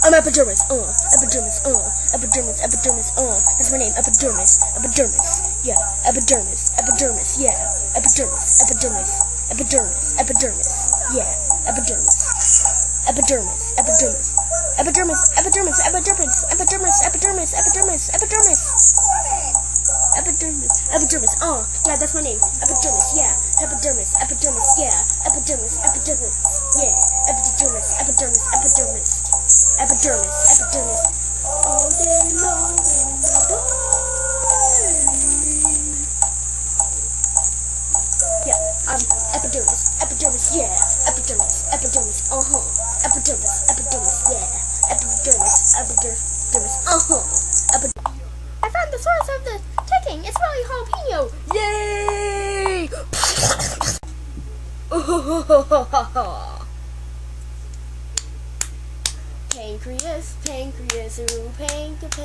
I'm epidermis, epidermis, epidermis, epidermis, that's my name, epidermis, epidermis, yeah, epidermis, epidermis, yeah, epidermis, epidermis, epidermis, epidermis, yeah, epidermis, epidermis, epidermis, epidermis, epidermis, epidermis, epidermis, epidermis, epidermis, epidermis, epidermis, epidermis, yeah, that's my name, epidermis, yeah, epidermis, epidermis, yeah, epidermis, epidermis, yeah, epidermis, epidermis, epidermis, epidermis, epidermis, all day long in my body. Yeah, epidermis, epidermis, yeah, epidermis, epidermis, epidermis, epidermis, yeah, epidermis, epidermis, epidermis. I found the source of the ticking. It's really jalapeno. Yay! Pancreas, pancreas, ooh, pancreas,